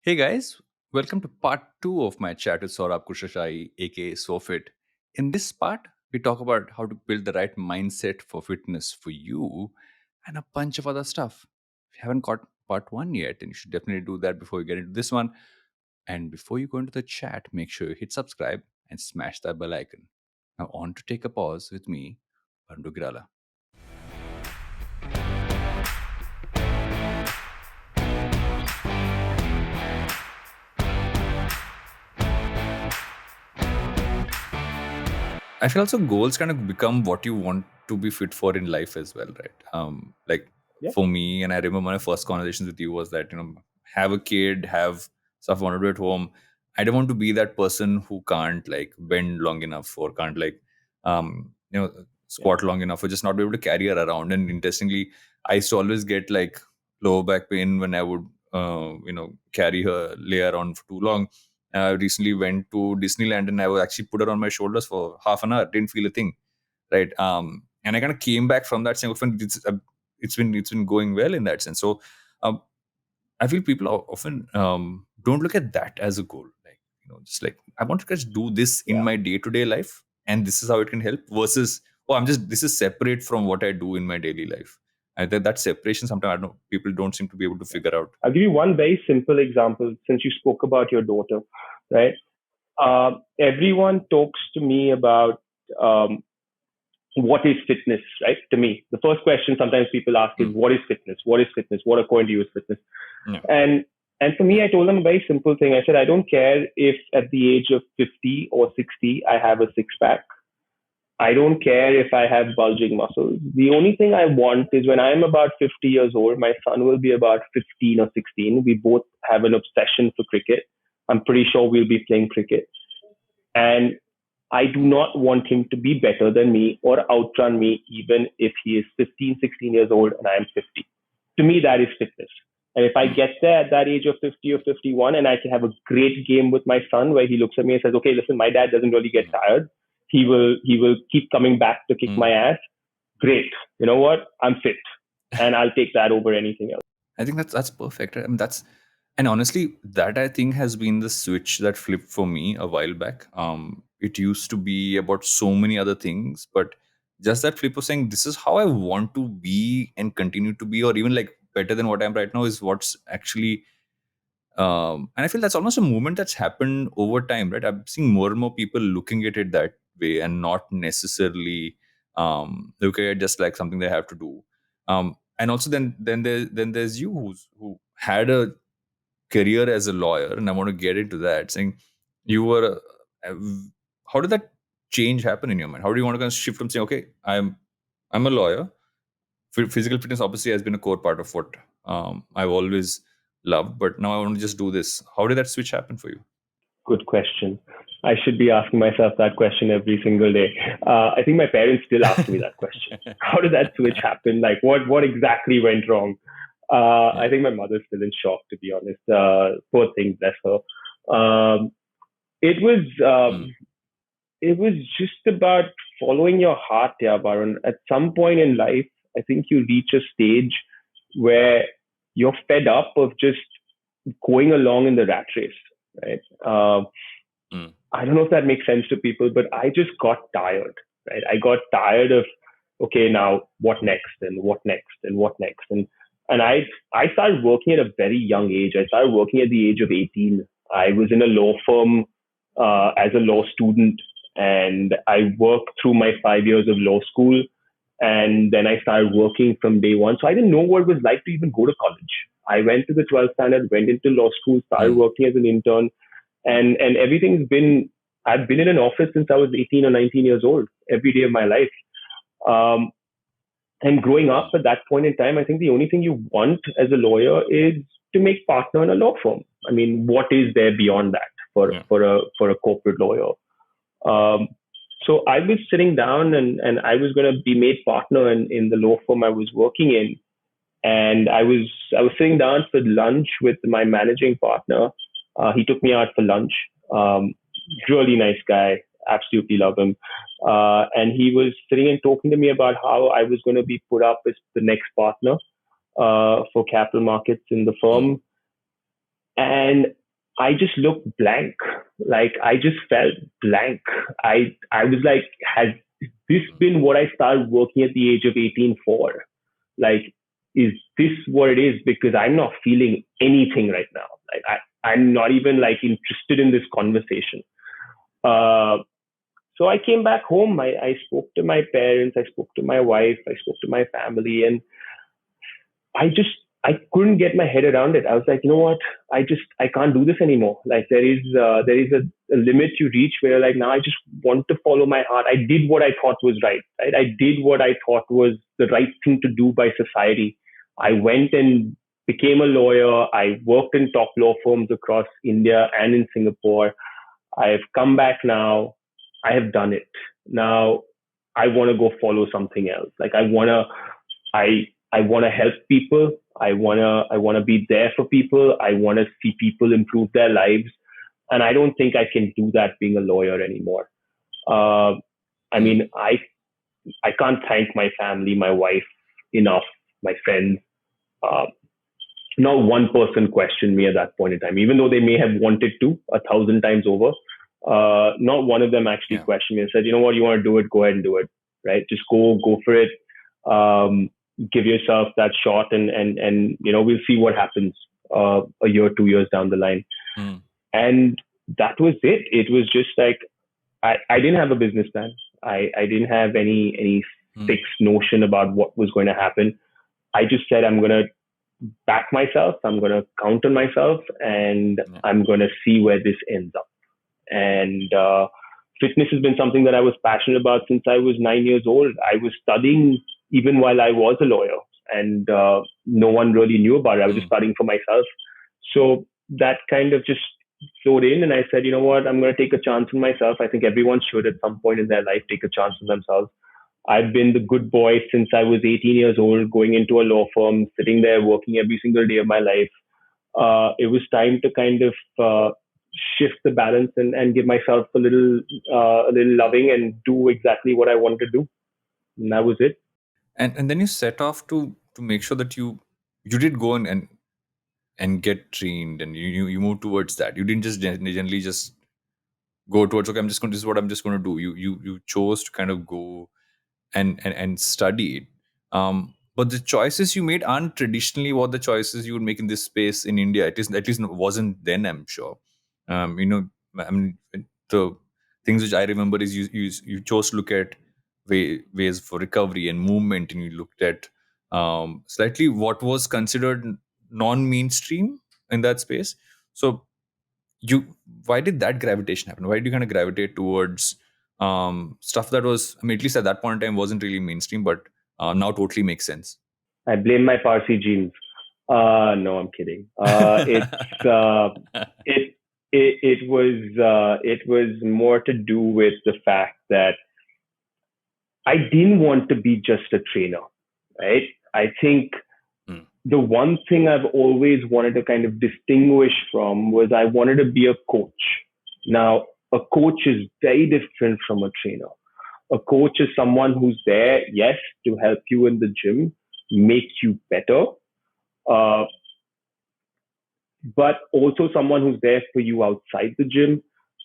Hey guys, welcome to part 2 of my chat with Sohrab Khushrushahi, aka Sohfit. In this part, we talk about how to build the right mindset for fitness for you and a bunch of other stuff. If you haven't got part 1 yet, then you should definitely do that before you get into this one. And before you go into the chat, make sure you hit subscribe and smash that bell icon. Now, on to take a pause with me, Varun Duggi. I feel also goals kind of become what you want to be fit for in life as well, right? Like Yeah, for me, and I remember my first conversations with you was that have a kid, have stuff I want to do at home. I don't want to be that person who can't like bend long enough or can't like yeah, squat long enough or just not be able to carry her around. And interestingly, I used to always get like lower back pain when I would carry her, lay around for too long. I recently went to Disneyland and I was actually put her on my shoulders for half an hour. Didn't feel a thing, right? And I kind of came back from that saying, "Often it's been going well in that sense." So um, I feel people often don't look at that as a goal, like just like I want to just do this in yeah. my day to day life, and this is how it can help. Versus, oh, I'm just this is separate from what I do in my daily life. And that separation sometimes I don't know people don't seem to be able to figure out. I'll give you one very simple example since you spoke about your daughter, right? Everyone talks to me about um, what is fitness, right? To me, the first question sometimes people ask is, Mm. "What is fitness? What is fitness? What according to you is fitness?" Yeah. And and for me, I told them a very simple thing. I said, I don't care if at the age of 50 or 60 I have a six pack. I don't care if I have bulging muscles. The only thing I want is when I'm about 50 years old, my son will be about 15 or 16. We both have an obsession for cricket. I'm pretty sure we'll be playing cricket. And I do not want him to be better than me or outrun me, even if he is 15, 16 years old and I am 50. To me, that is fitness. And if I Mm. get there at that age of 50 or 51 and I can have a great game with my son where he looks at me and says, okay, listen, my dad doesn't really get Mm. tired. He will keep coming back to kick my Mm. ass. Great. You know what? I'm fit and I'll take that over anything else. I think that's perfect. I mean, and honestly, that I think has been the switch that flipped for me a while back. It used to be about so many other things, but just that flip of saying this is how I want to be and continue to be, or even like better than what I am right now is what's actually. And I feel that's almost a movement that's happened over time, right? I'm seeing more and more people looking at it that way and not necessarily look at it just like something they have to do. And also then there's you who had a career as a lawyer, and I want to get into that. Saying you were, uh, how did that change happen in your mind? How do you want to kind of shift from saying, okay, I'm a lawyer. Physical fitness obviously has been a core part of what I've always loved, but now I want to just do this. How did that switch happen for you? Good question. I should be asking myself that question every single day. I think my parents still ask me that question. How did that switch happen? Like, what exactly went wrong? I Yeah. think my mother's still in shock, to be honest. Poor thing, bless her. Um, it was Mm. it was just about following your heart, yeah, Varun. At some point in life, I think you reach a stage where you're fed up of just going along in the rat race, right? Mm. I don't know if that makes sense to people, but I just got tired, right? I got tired of, okay, now what next and what next and what next? And I started working at a very young age. I started working at the age of 18. I was in a law firm as a law student, and I worked through my 5 years of law school. And then I started working from day one. So I didn't know what it was like to even go to college. I went to the 12th standard, went into law school, started Mm. working as an intern, and everything's been. I've been in an office since I was 18 or 19 years old, every day of my life. Um, and growing up Mm. at that point in time, I think the only thing you want as a lawyer is to make partner in a law firm. I mean, what is there beyond that Yeah. for a corporate lawyer? Um, so I was sitting down and I was going to be made partner in the law firm I was working in, and I was sitting down for lunch with my managing partner. He took me out for lunch. Um, Really nice guy, absolutely love him. And he was sitting and talking to me about how I was going to be put up as the next partner for capital markets in the Mm. firm. and I just looked blank. Like I just felt blank. I was like, has this been what I started working at the age of 18 for? Like, is this what it is? Because I'm not feeling anything right now. Like I'm not even like interested in this conversation. Uh, so I came back home. I spoke to my parents. I spoke to my wife. I spoke to my family, and I just I couldn't get my head around it. I was like, you know what? I can't do this anymore. Like there is a limit you reach where like now I just want to follow my heart. I did what I thought was right. Right? I did what I thought was the right thing to do by society. I went and became a lawyer. I worked in top law firms across India and in Singapore. I have come back now. I have done it. Now I want to go follow something else. Like I want to help people. I want to be there for people. I want to see people improve their lives, and I don't think I can do that being a lawyer anymore. Uh, I Mm. mean, I can't thank my family, my wife enough, my friends. Uh, Not one person questioned me at that point in time, even though they may have wanted to 1,000 times over. Not one of them actually Yeah. questioned me and said, you know what, you want to do it, go ahead and do it. Right? Just go for it. Um, Give yourself that shot, and we'll see what happens a year, 2 years down the line. Mm. And that was it. It was just like I didn't have a business plan. I didn't have any Mm. fixed notion about what was going to happen. I just said I'm going to back myself. I'm going to count on myself, and Yeah. I'm going to see where this ends up. And fitness has been something that I was passionate about since I was 9 years old. I was studying even while I was a lawyer, and no one really knew about it. I was just Mm. studying for myself. So that kind of just flowed in, and I said, you know what, I'm going to take a chance on myself. I think everyone should at some point in their life take a chance on themselves. I've been the good boy since I was 18 years old, going into a law firm, sitting there working every single day of my life. It was time to kind of shift the balance and give myself a little Mm. loving and do exactly what I wanted to do. And that was it. And then you set off to make sure that you did go and get trained, and you move towards that. You didn't just generally just go towards, okay, I'm just going, this is what I'm just going to do. You chose to kind of go and study it. But the choices you made aren't traditionally what the choices you would make in this space in India. At least wasn't then, I'm sure. You know, I mean, the things which I remember is you chose to look at ways for recovery and movement, and you looked at slightly what was considered non-mainstream in that space. So you why did that gravitation happen? Why did you kind of gravitate towards stuff that was, I mean, at least at that point in time wasn't really mainstream, but now totally makes sense? I blame my Parsi genes. No, I'm kidding. It it was more to do with the fact that I didn't want to be just a trainer, right? I think Mm. the one thing I've always wanted to kind of distinguish from was I wanted to be a coach. Now, a coach is very different from a trainer. A coach is someone who's there, yes, to help you in the gym, make you better, uh, but also someone who's there for you outside the gym,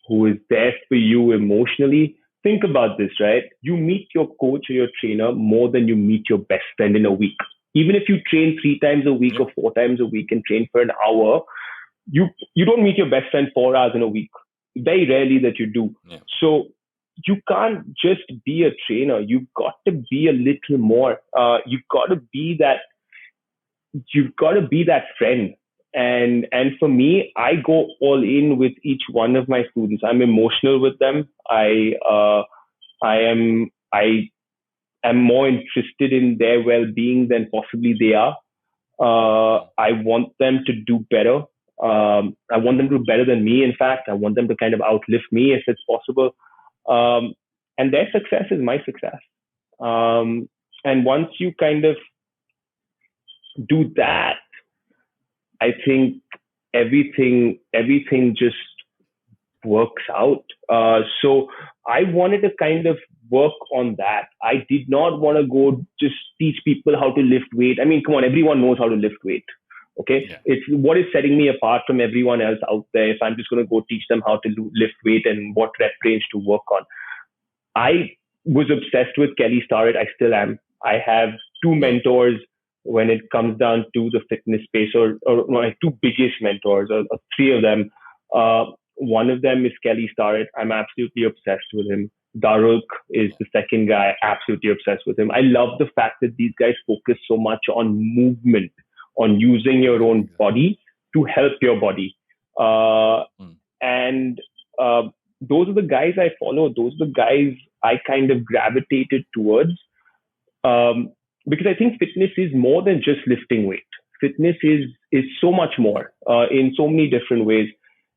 who is there for you emotionally. Think about this, right? You meet your coach or your trainer more than you meet your best friend in a week. Even if you train 3 times a week Yeah. or 4 times a week and train for an hour, you don't meet your best friend 4 hours in a week. Very rarely that you do. Yeah. So you can't just be a trainer. You've got to be a little more. You've got to be that friend. And for me, I go all in with each one of my students. I'm emotional with them. I am more interested in their well-being than possibly they are. Mm. I want them to do better. I want them to do better than me. In fact, I want them to kind of outlift me if it's possible. Um, and their success is my success. And once you kind of do that, I think everything just works out. So I wanted to kind of work on that. I did not want to go just teach people how to lift weight. I mean, come on, everyone knows how to lift weight. Okay, Yeah. it's what is setting me apart from everyone else out there. If I'm just going to go teach them how to lift weight and what rep range to work on, I was obsessed with Kelly Starrett. I still am. I have two Mm. mentors when it comes down to the fitness space, or my two biggest mentors, or three of them. One of them is Kelly Starrett. I'm absolutely obsessed with him. Daruk is Yeah. the second guy, absolutely obsessed with him. I love the fact that these guys focus so much on movement, on using your Yeah. own Exactly. body to help your body. Uh, Mm. and uh, those are the guys I follow. Those are the guys I kind of gravitated towards, um, because I think fitness is more than just lifting weight. Fitness is so much Yeah. more in so many different ways.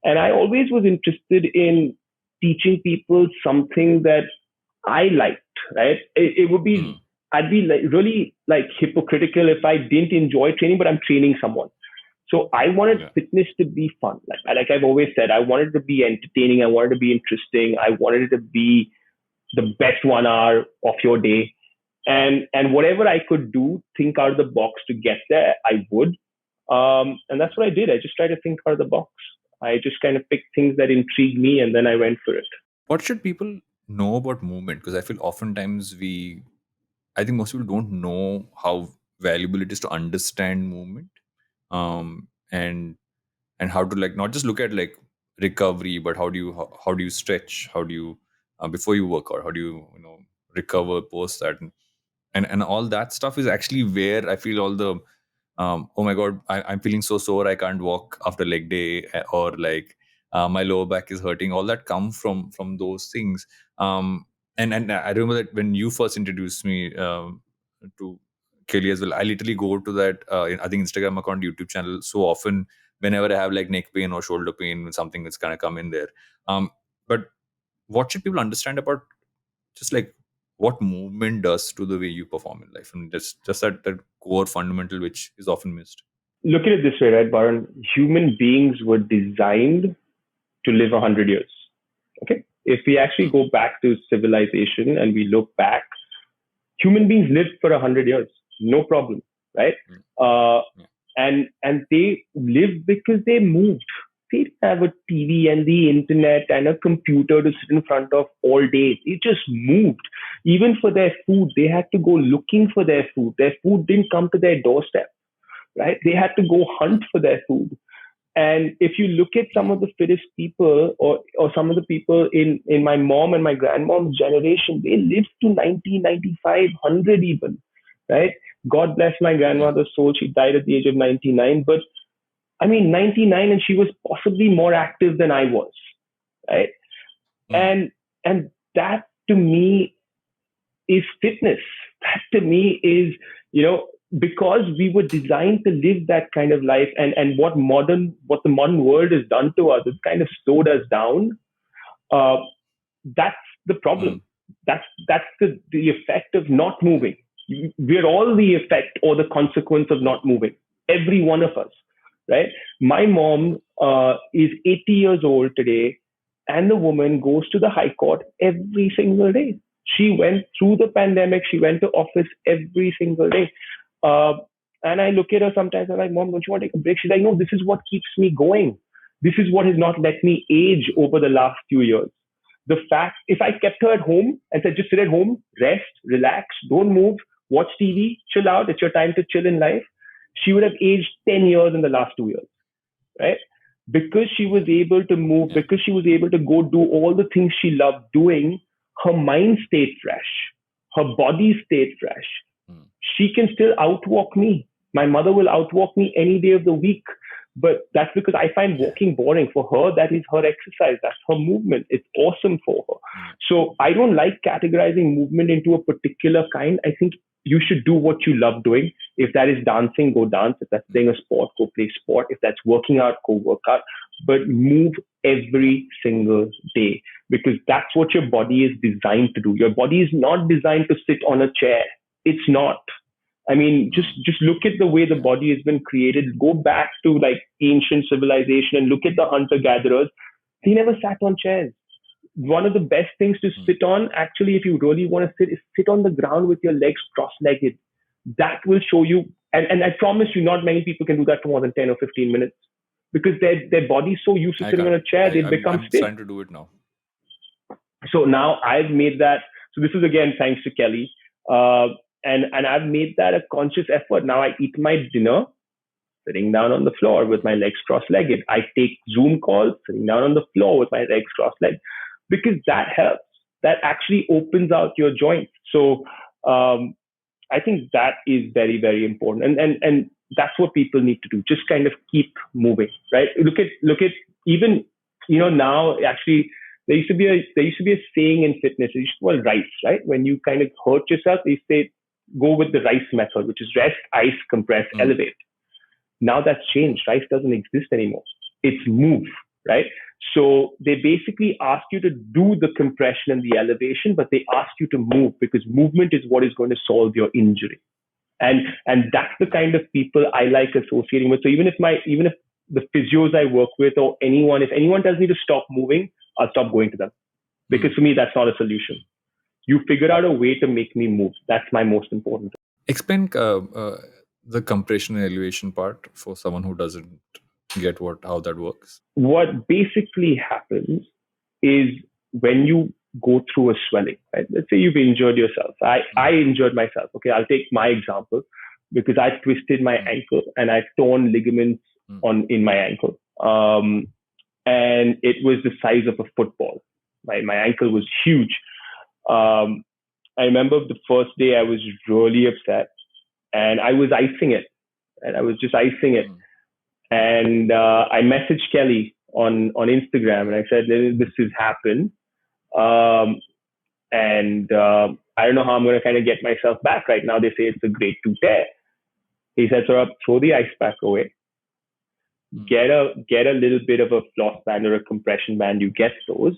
And I always was interested in teaching people something that I liked. Right? It would be, Mm. I'd be like really like hypocritical if I didn't enjoy training, but I'm training someone. So I wanted Yeah. fitness to be fun. Like I've always said, I wanted to be entertaining. I wanted to be interesting. I wanted it to be the best 1 hour of your day. And whatever I could do, think out of the box to get there, I would. And that's what I did. I just tried to think out of the box. I just kind of picked things that intrigued me, and then I went for it. What should people know about movement? Because I feel oftentimes I think most people don't know how valuable it is to understand movement, and how to, like, not just look at like recovery, but how do you stretch, how do you before you work out, how do you recover post that, and all that stuff is actually where I feel all the oh my god, I'm feeling so sore I can't walk after leg day, or like my lower back is hurting, all that come from those things. And I remember that when you first introduced me to Kelly as well, I literally go to that I think Instagram account, YouTube channel so often whenever I have like neck pain or shoulder pain, something that's kind of come in there. But what should people understand about just like what movement does to the way you perform in life, and just that core fundamental which is often missed? Look at it this way, right, Baran? Human beings were designed to live 100 years. Okay, if we actually Mm. go back to civilization and we look back, human beings lived for 100 years, no problem, right? Mm. Uh, Yeah. and they lived because they moved. They didn't have a TV and the internet and a computer to sit in front of all day. They just moved. Even for their food, they had to go looking for their food. Their food didn't come to their doorstep, right? They had to go hunt Mm. for their food. And if you look at some Yeah. of the fittest people, or some of the people in my mom and my grandmom's generation, they lived to 90, 95, 100 even, right? God bless my Yeah. grandmother's soul. She died at the age of 99. But I mean, 99, and she was possibly more active than I was, right? Mm. And that to me is fitness. That to me is, you know, because we were designed to live that kind of life, and what the modern world has done to us, it's kind of slowed us down. Uh, that's the problem. Mm. That's the effect of not moving. We're all the effect or the consequence of Yeah. not moving. Every one of us, right? My Yeah. mom is 80 years old today, and the woman goes to the High Court every single day. She went through the pandemic. She went to office every single day. Uh, and I look at her sometimes. I'm like, Mom, don't you want to take a break? She's like, No, this is what keeps me going. This is what has not let me age over the last few years. The fact, if I kept her at home and said, just sit at home, rest, relax, don't move, watch Mm. TV, chill out, it's your time to chill in life, she would have aged 10 years in the last 2 years, right? Because she was Yeah. able to move, Yeah. because she was able to go do all the things she loved doing, her mind stayed fresh, her body stayed fresh. Mm. She can still outwalk me. My mother will outwalk me any day of the week. But that's because I find Yeah. walking boring. For her, that is her exercise. That's her movement. It's awesome for her. Yeah. So I don't like categorizing movement into a particular kind. I think you should do what you love doing. If that is dancing, go dance. If that's Mm. playing a sport, go play sport. If that's working out, go work out. But move Yeah. every single day, because that's what your body is designed to do. Your body is not designed to sit on a chair. It's not. I mean, just Mm. just look at the way the Yeah. body has been created. Go back to like ancient civilization and look at the hunter gatherers. They never sat on chairs. One of the best things to Mm. sit on, actually, if you really want to sit, is sit on the ground with your legs cross-legged. That will show you And I promise you, not many people can do that for more than 10 or 15 minutes because their body's so used to I sitting on can't. a chair, they become I'm stiff. trying to do it now. So now I've made that. So this is again thanks to Kelly, and I've made that a conscious effort. Now I eat my dinner sitting down on the floor with my legs cross-legged. I take Zoom calls sitting down on the floor with my legs cross-legged because that helps. That actually opens out your joints. So I think that is very, very important. And that's what people need to do. Just kind of keep moving, right? Look at even, now actually there used to be a saying in fitness, it's called RICE, right? When you kind of hurt yourself, they say go with the RICE method, which is rest, ice, compress, Mm. elevate. Now that's changed. RICE doesn't exist anymore. It's move, right? So they basically ask you to do the compression and the elevation, but they ask you to move because movement is what is going to solve your injury. And that's the kind of people I like associating with. So even if the physios I work with or if anyone tells me to stop moving, I'll stop going to them. Because Mm. for me that's not a solution. You figure out a way to make me move. That's my most important thing. Explain the compression and elevation part for someone who doesn't get how that works. What basically happens is when you go through a swelling, right? Let's say you've injured yourself. I injured myself. Okay, I'll take my example because I twisted my Mm. ankle and I torn ligaments Mm. in my ankle. And it was the size of a football. My ankle was huge. Um, I remember the first day I was really upset and I was icing it. And I was just icing it. Mm. And I messaged Kelly on Instagram and I said, this has happened. Um, and I don't know how I'm going to kind of get myself back right now. They say it's a grade 2 tear. He said, Saurabh, throw the ice pack away. Mm. Get a little bit of a floss band or a compression band. You get those.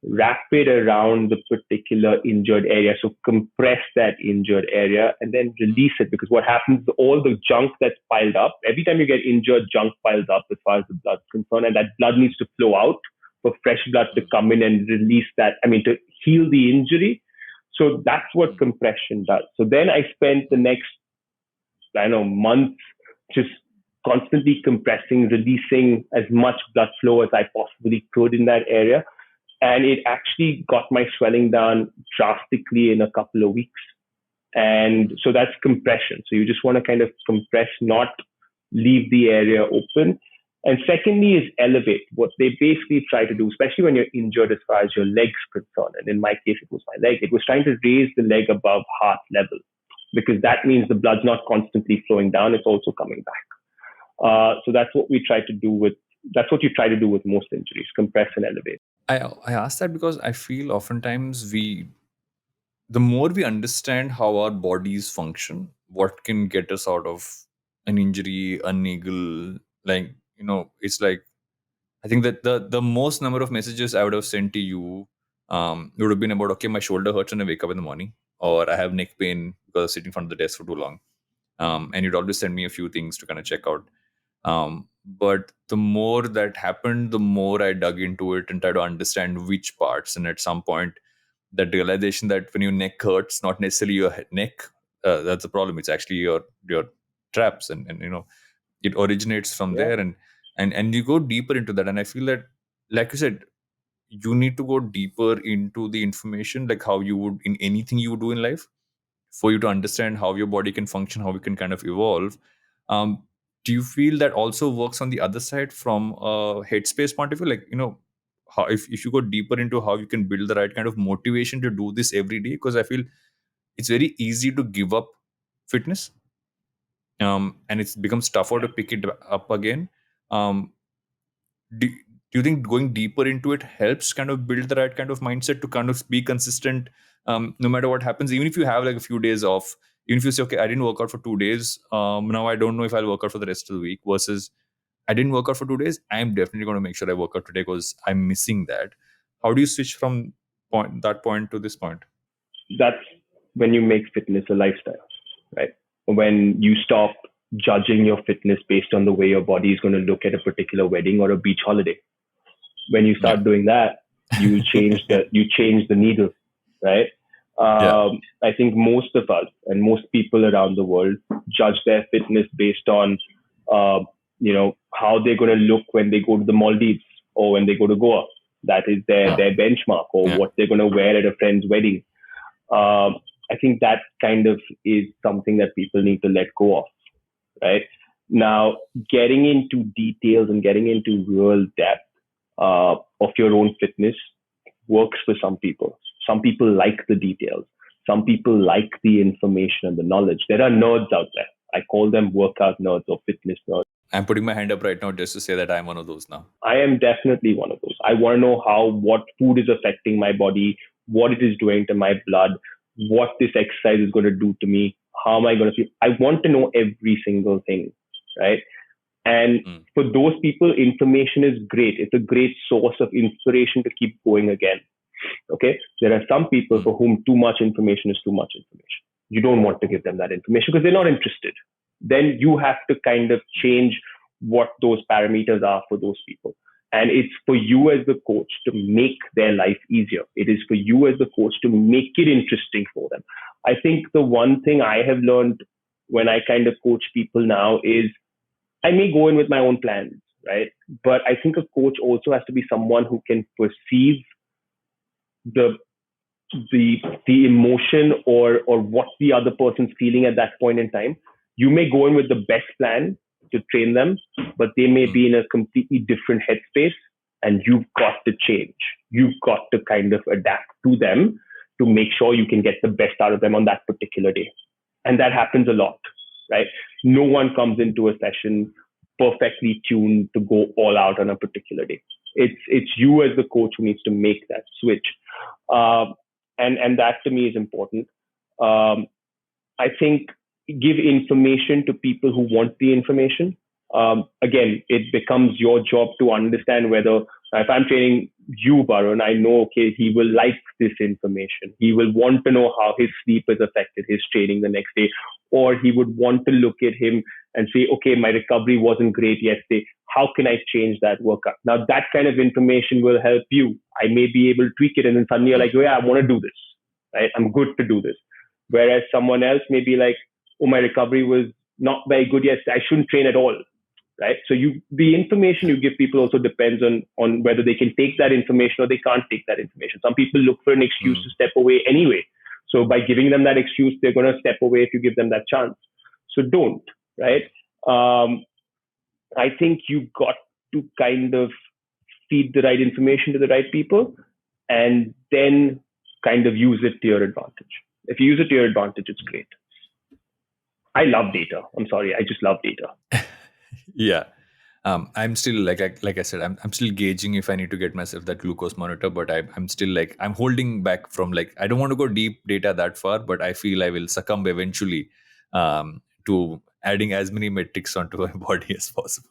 Wrap it around the particular injured area. So compress that injured area and then release it because what happens, all the junk that's piled up, every time you get injured, junk piles up as far as the blood's concerned, and that blood needs to flow out for fresh blood to Mm. come in and release that, to heal the injury. So that's what Mm. compression does. So then I spent the next, month just constantly compressing, releasing as much blood flow as I possibly could in that area and it actually got my swelling down drastically in a couple of weeks. And so that's compression. So you just want to kind of compress, not leave the area open. And secondly is elevate. What they basically try to do, especially when you're injured as far as your leg's concerned, and in my case it was my leg, it was trying to raise the leg above heart level because that means the blood's not constantly flowing down, it's also coming back. So that's what we try to do that's what you try to do with most injuries, compress and elevate. I ask that because I feel oftentimes the more we understand how our bodies function, what can get us out of an injury, a niggle, like it's like I think that the most number of messages I would have sent to you would have been about, okay, my shoulder hurts when I wake up in the morning, or I have neck pain because I was sitting in front of the desk for too long. And you'd always send me a few things to kind of check out. But the more that happened, the more I dug into it and tried to understand which parts. And at some point, that realization that when your neck hurts, not necessarily your neck, that's the problem. It's actually your traps, and it originates from Yeah. there, and you go deeper into that. And I feel that, like you said, you need to go deeper into the information, like how you would in anything you do in life, for you to understand how your body can function, how we can kind of evolve. um, do you feel that also works on the other side from a headspace point of view, like how if you go deeper into how you can build the right kind of motivation to do this every day? Because I feel it's very easy to give up fitness, and it's becomes tougher to pick it up again. um, do you think going deeper into it helps kind of build the right kind of mindset to kind of be consistent, no matter what happens, even if you have like a few days off, even if you say, okay, I didn't work out for 2 days, now I don't know if I'll work out for the rest of the week, versus I didn't work out for 2 days, I'm definitely going to make sure I work out today because I'm missing that. How do you switch from that point to this point? That's when you make fitness a lifestyle, right? When you stop judging your fitness based on the way your body is going to look at a particular wedding or a beach holiday. When you Yeah. start doing that, you change the needle, right? Yeah. I think most of us and most people around the world judge their fitness based on, uh, how they're going to look when they go to the Maldives or when they go to Goa. That is Mm. their benchmark, or Yeah. what they're going to wear at a friend's wedding. I think that kind of is something that people need to let go of, right? Now, getting into details and getting into real depth of your own fitness works for some people. Some people like the details. Some people like the information and the knowledge. There are nerds out there. I call them workout nerds or fitness nerds. I'm putting my hand up right now just to say that I'm one of those now. I am definitely one of those. I want to know what food is affecting my body, what it is doing to my blood, what this exercise is going to do to me, how am I going to feel. I want to know every single thing, right? And Mm. for those people, information is great. It's a great source of inspiration to keep going again. Okay. There are some people Mm. for whom too much information is too much information. You don't want to give them that information because they're not interested. Then you have to kind of change what those parameters are for those people. And it's for you as the coach to make their life easier. It is for you as the coach to make it interesting for them. I think the one thing I have learned when I kind of coach people now is I may go in with my own plans, right? But I think a coach also has to be someone who can perceive the the emotion or what the other person's feeling at that point in time. You may go in with the best plan to train them, but they may Mm. be in a completely different headspace, and you've got to change. You've got to kind of adapt to them to make sure you can get the best out of them on that particular day. And that happens a lot, right? No one comes into a session perfectly tuned to go all out on a particular day. It's you as the coach who needs to make that switch, um, and that to me is important. Um, I think give information to people who want the information. Again, it becomes your job to understand whether if I'm training you, Varun, I know, okay, he will like this information. He will want to know how his sleep has affected his training the next day, or he would want to look at him and say, okay, my recovery wasn't great yesterday. How can I change that workout? Now, that kind of information will help you. I may be able to tweak it, and then suddenly you're like, oh, yeah, I want to do this, right? I'm good to do this. Whereas someone else may be like, oh, my recovery was not very good yesterday. I shouldn't train at all, right? So the information you give people also depends on whether they can take that information or they can't take that information. Some people look for an excuse Mm. to step away anyway. So by giving them that excuse, they're going to step away if you give them that chance. So don't, right? Um, I think you've got to kind of feed the right information to the right people and then kind of use it to your advantage. If you use it to your advantage, it's great. I love data. I'm sorry, I just love data. Yeah. I'm still like I said, I'm still gauging if I need to get myself that glucose monitor, but I'm still like I'm holding back from like I don't want to go deep data that far, but I feel I will succumb eventually to adding as many metrics onto my body as possible.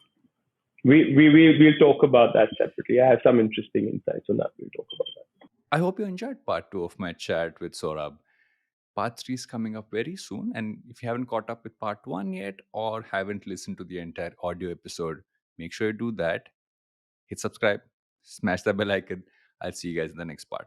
We'll talk about that separately. I have some interesting insights on that. We'll talk about that. I hope you enjoyed part two of my chat with Saurabh. Part three is coming up very soon, and if you haven't caught up with part one yet or haven't listened to the entire audio episode, make sure you do that. Hit subscribe, smash the bell icon. I'll see you guys in the next part.